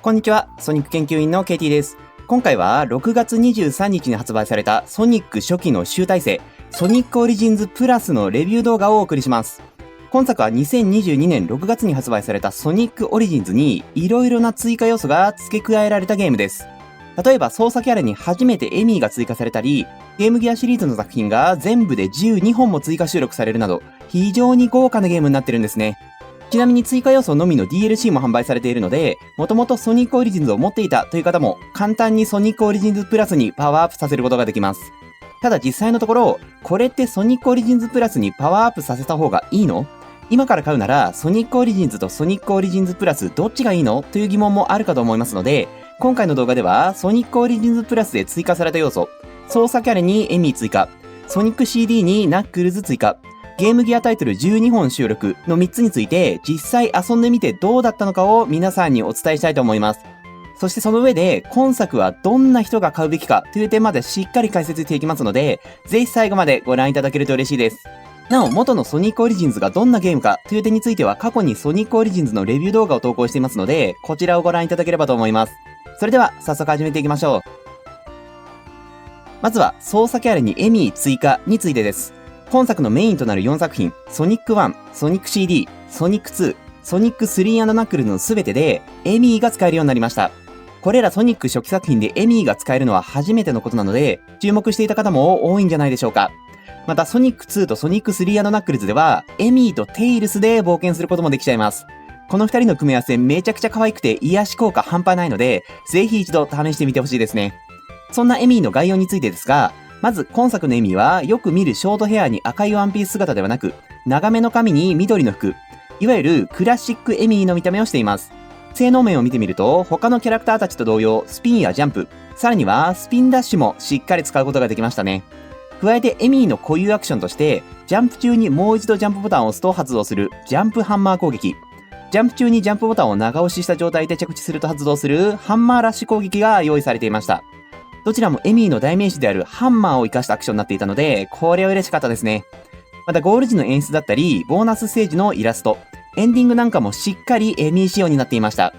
こんにちは、ソニック研究員の KT です。今回は6月23日に発売されたソニック初期の集大成、ソニックオリジンズプラスのレビュー動画をお送りします。今作は2022年6月に発売されたソニックオリジンズに色々な追加要素が付け加えられたゲームです。例えば操作キャラに初めてエミーが追加されたり、ゲームギアシリーズの作品が全部で12本も追加収録されるなど、非常に豪華なゲームになってるんですね。ちなみに追加要素のみの DLC も販売されているので、もともとソニックオリジンズを持っていたという方も簡単にソニックオリジンズプラスにパワーアップさせることができます。ただ実際のところ、これってソニックオリジンズプラスにパワーアップさせた方がいいの？今から買うならソニックオリジンズとソニックオリジンズプラスどっちがいいの？という疑問もあるかと思いますので、今回の動画ではソニックオリジンズプラスで追加された要素、操作キャラにエミー追加、ソニック CD にナックルズ追加、ゲームギアタイトル12本収録の3つについて実際遊んでみてどうだったのかを皆さんにお伝えしたいと思います。そしてその上で今作はどんな人が買うべきかという点までしっかり解説していきますので、ぜひ最後までご覧いただけると嬉しいです。なお、元のソニックオリジンズがどんなゲームかという点については過去にソニックオリジンズのレビュー動画を投稿していますので、こちらをご覧いただければと思います。それでは早速始めていきましょう。まずは操作キャラにエミー追加についてです。本作のメインとなる4作品、ソニック1、ソニック CD、ソニック2、ソニック3&ナックルズの全てでエミーが使えるようになりました。これらソニック初期作品でエミーが使えるのは初めてのことなので、注目していた方も多いんじゃないでしょうか。またソニック2とソニック 3& ナックルズでは、エミーとテイルスで冒険することもできちゃいます。この2人の組み合わせめちゃくちゃ可愛くて癒し効果半端ないので、ぜひ一度試してみてほしいですね。そんなエミーの概要についてですが、まず今作のエミーはよく見るショートヘアに赤いワンピース姿ではなく、長めの髪に緑の服、いわゆるクラシックエミーの見た目をしています。性能面を見てみると、他のキャラクターたちと同様、スピンやジャンプ、さらにはスピンダッシュもしっかり使うことができましたね。加えてエミーの固有アクションとして、ジャンプ中にもう一度ジャンプボタンを押すと発動するジャンプハンマー攻撃、ジャンプ中にジャンプボタンを長押しした状態で着地すると発動するハンマーラッシュ攻撃が用意されていました。どちらもエミーの代名詞であるハンマーを活かしたアクションになっていたので、これは嬉しかったですね。またゴール時の演出だったり、ボーナスステージのイラスト、エンディングなんかもしっかりエミー仕様になっていました。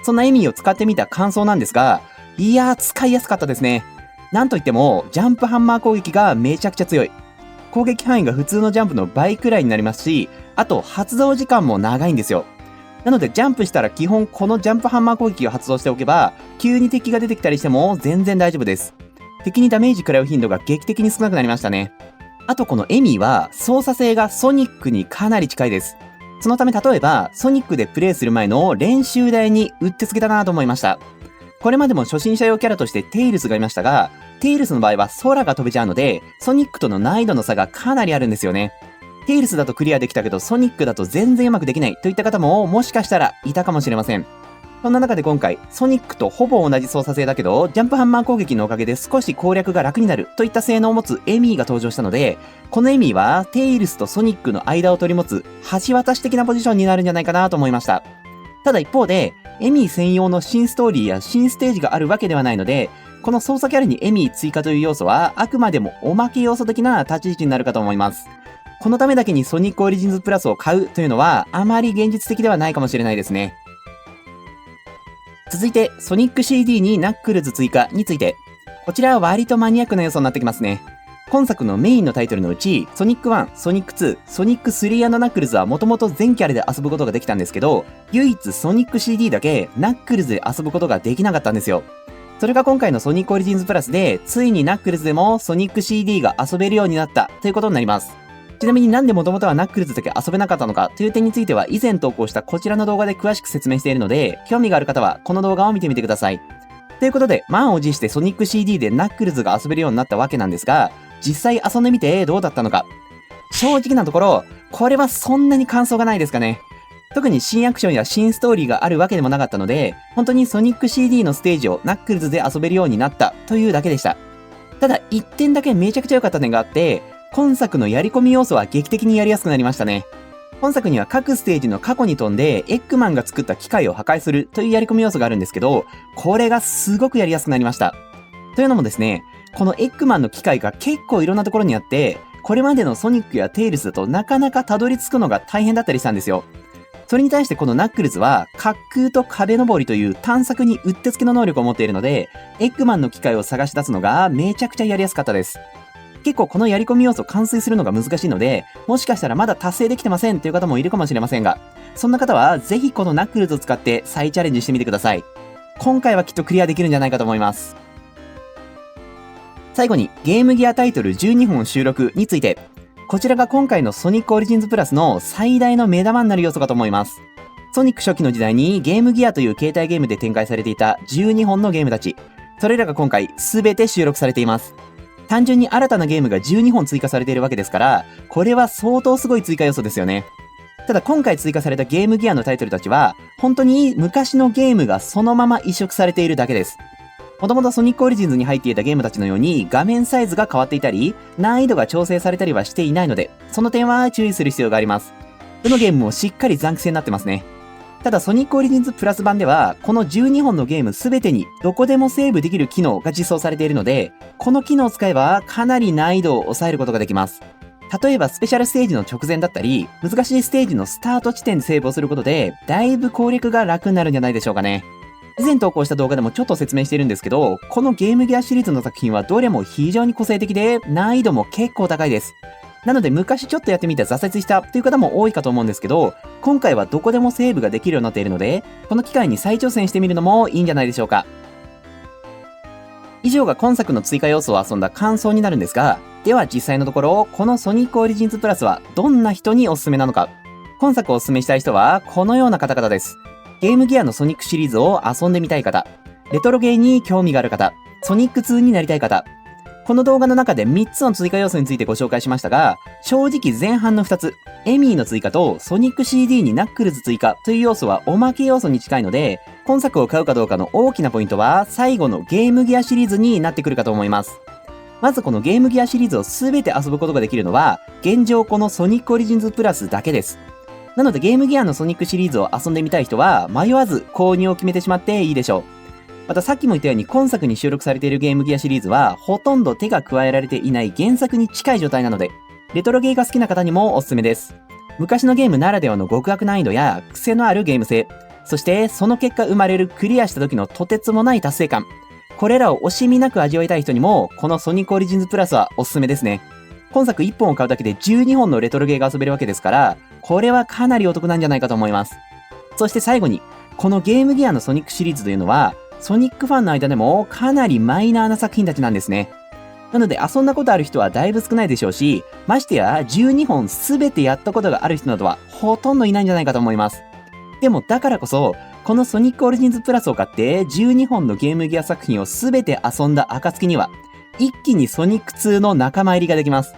そんなエミーを使ってみた感想なんですが、いやー使いやすかったですね。なんといっても、ジャンプハンマー攻撃がめちゃくちゃ強い。攻撃範囲が普通のジャンプの倍くらいになりますし、あと発動時間も長いんですよ。なのでジャンプしたら基本このジャンプハンマー攻撃を発動しておけば、急に敵が出てきたりしても全然大丈夫です。敵にダメージ食らう頻度が劇的に少なくなりましたね。あとこのエミーは操作性がソニックにかなり近いです。そのため例えばソニックでプレイする前の練習台にうってつけだなと思いました。これまでも初心者用キャラとしてテイルスがいましたが、テイルスの場合は空が飛べちゃうので、ソニックとの難易度の差がかなりあるんですよね。テイルスだとクリアできたけどソニックだと全然うまくできないといった方ももしかしたらいたかもしれません。そんな中で今回ソニックとほぼ同じ操作性だけどジャンプハンマー攻撃のおかげで少し攻略が楽になるといった性能を持つエミーが登場したので、このエミーはテイルスとソニックの間を取り持つ橋渡し的なポジションになるんじゃないかなと思いました。ただ一方でエミー専用の新ストーリーや新ステージがあるわけではないので、この操作キャラにエミー追加という要素はあくまでもおまけ要素的な立ち位置になるかと思います。このためだけにソニックオリジンズプラスを買うというのはあまり現実的ではないかもしれないですね。続いてソニック CD にナックルズ追加について、こちらは割とマニアックな要素になってきますね。今作のメインのタイトルのうちソニック1、ソニック2、ソニック 3& ナックルズはもともと全キャラで遊ぶことができたんですけど、唯一ソニック CD だけナックルズで遊ぶことができなかったんですよ。それが今回のソニックオリジンズプラスでついにナックルズでもソニック CD が遊べるようになったということになります。ちなみになんで元々はナックルズだけ遊べなかったのかという点については以前投稿したこちらの動画で詳しく説明しているので、興味がある方はこの動画を見てみてください。ということで、満を持してソニック CD でナックルズが遊べるようになったわけなんですが、実際遊んでみてどうだったのか。正直なところ、これはそんなに感想がないですかね。特に新アクションや新ストーリーがあるわけでもなかったので、本当にソニック CD のステージをナックルズで遊べるようになったというだけでした。ただ一点だけめちゃくちゃ良かった点があって、今作のやり込み要素は劇的にやりやすくなりましたね。本作には各ステージの過去に飛んでエッグマンが作った機械を破壊するというやり込み要素があるんですけど、これがすごくやりやすくなりました。というのもですね、このエッグマンの機械が結構いろんなところにあって、これまでのソニックやテイルスだとなかなかたどり着くのが大変だったりしたんですよ。それに対してこのナックルズは、滑空と壁登りという探索にうってつけの能力を持っているので、エッグマンの機械を探し出すのがめちゃくちゃやりやすかったです。結構このやり込み要素完遂するのが難しいので、もしかしたらまだ達成できてませんという方もいるかもしれませんが、そんな方はぜひこのナックルズを使って再チャレンジしてみてください。今回はきっとクリアできるんじゃないかと思います。最後にゲームギアタイトル12本収録について、こちらが今回のソニックオリジンズプラスの最大の目玉になる要素かと思います。ソニック初期の時代にゲームギアという携帯ゲームで展開されていた12本のゲームたち、それらが今回全て収録されています。単純に新たなゲームが12本追加されているわけですから、これは相当すごい追加要素ですよね。ただ今回追加されたゲームギアのタイトルたちは、本当に昔のゲームがそのまま移植されているだけです。もともとソニックオリジンズに入っていたゲームたちのように画面サイズが変わっていたり、難易度が調整されたりはしていないので、その点は注意する必要があります。どのゲームもしっかり残機性になってますね。ただソニックオリジンズプラス版では、この12本のゲームすべてにどこでもセーブできる機能が実装されているので、この機能を使えばかなり難易度を抑えることができます。例えばスペシャルステージの直前だったり、難しいステージのスタート地点でセーブをすることで、だいぶ攻略が楽になるんじゃないでしょうかね。以前投稿した動画でもちょっと説明しているんですけど、このゲームギアシリーズの作品はどれも非常に個性的で、難易度も結構高いです。なので昔ちょっとやってみて挫折したという方も多いかと思うんですけど、今回はどこでもセーブができるようになっているので、この機会に再挑戦してみるのもいいんじゃないでしょうか。以上が今作の追加要素を遊んだ感想になるんですが、では実際のところ、このソニックオリジンズプラスはどんな人におすすめなのか。今作をおすすめしたい人はこのような方々です。ゲームギアのソニックシリーズを遊んでみたい方、レトロゲーに興味がある方、ソニック2になりたい方。この動画の中で3つの追加要素についてご紹介しましたが、正直前半の2つ、エミーの追加とソニック CD にナックルズ追加という要素はおまけ要素に近いので、今作を買うかどうかの大きなポイントは最後のゲームギアシリーズになってくるかと思います。まずこのゲームギアシリーズを全て遊ぶことができるのは、現状このソニックオリジンズプラスだけです。なのでゲームギアのソニックシリーズを遊んでみたい人は迷わず購入を決めてしまっていいでしょう。またさっきも言ったように今作に収録されているゲームギアシリーズはほとんど手が加えられていない原作に近い状態なので、レトロゲーが好きな方にもおすすめです。昔のゲームならではの極悪難易度や癖のあるゲーム性、そしてその結果生まれるクリアした時のとてつもない達成感。これらを惜しみなく味わいたい人にもこのソニックオリジンズプラスはおすすめですね。今作1本を買うだけで12本のレトロゲーが遊べるわけですから、これはかなりお得なんじゃないかと思います。そして最後に、このゲームギアのソニックシリーズというのは、ソニックファンの間でもかなりマイナーな作品たちなんですね。なので遊んだことある人はだいぶ少ないでしょうし、ましてや12本すべてやったことがある人などはほとんどいないんじゃないかと思います。でもだからこそ、このソニックオリジンズプラスを買って12本のゲームギア作品をすべて遊んだ暁には、一気にソニック2の仲間入りができます。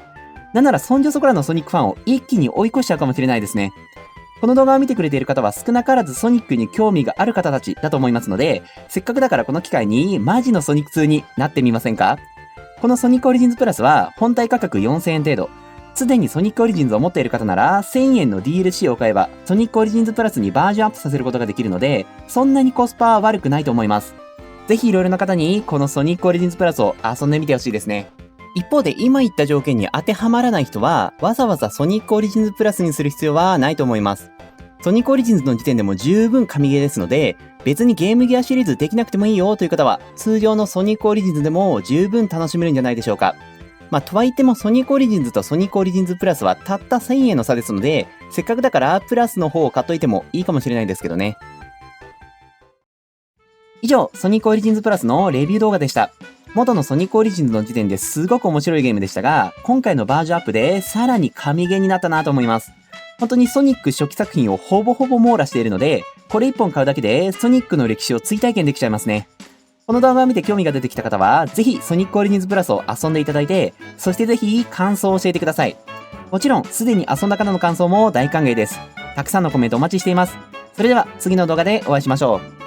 なんならそんじょそこらのソニックファンを一気に追い越しちゃうかもしれないですね。この動画を見てくれている方は少なからずソニックに興味がある方たちだと思いますので、せっかくだからこの機会にマジのソニック2になってみませんか？このソニックオリジンズプラスは本体価格4000円程度。すでにソニックオリジンズを持っている方なら1000円の DLC を買えばソニックオリジンズプラスにバージョンアップさせることができるので、そんなにコスパは悪くないと思います。ぜひいろいろな方にこのソニックオリジンズプラスを遊んでみてほしいですね。一方で今言った条件に当てはまらない人はわざわざソニックオリジンズプラスにする必要はないと思います。ソニックオリジンズの時点でも十分神ゲーですので、別にゲームギアシリーズできなくてもいいよという方は通常のソニックオリジンズでも十分楽しめるんじゃないでしょうか。とはいってもソニックオリジンズとソニックオリジンズプラスはたった1000円の差ですので、せっかくだからプラスの方を買っといてもいいかもしれないですけどね。以上、ソニックオリジンズプラスのレビュー動画でした。元のソニックオリジンズの時点ですごく面白いゲームでしたが、今回のバージョンアップでさらに神ゲーになったなと思います。本当にソニック初期作品をほぼほぼ網羅しているので、これ1本買うだけでソニックの歴史を追体験できちゃいますね。この動画を見て興味が出てきた方は、ぜひソニックオリジンズプラスを遊んでいただいて、そしてぜひ感想を教えてください。もちろん、すでに遊んだ方の感想も大歓迎です。たくさんのコメントお待ちしています。それでは次の動画でお会いしましょう。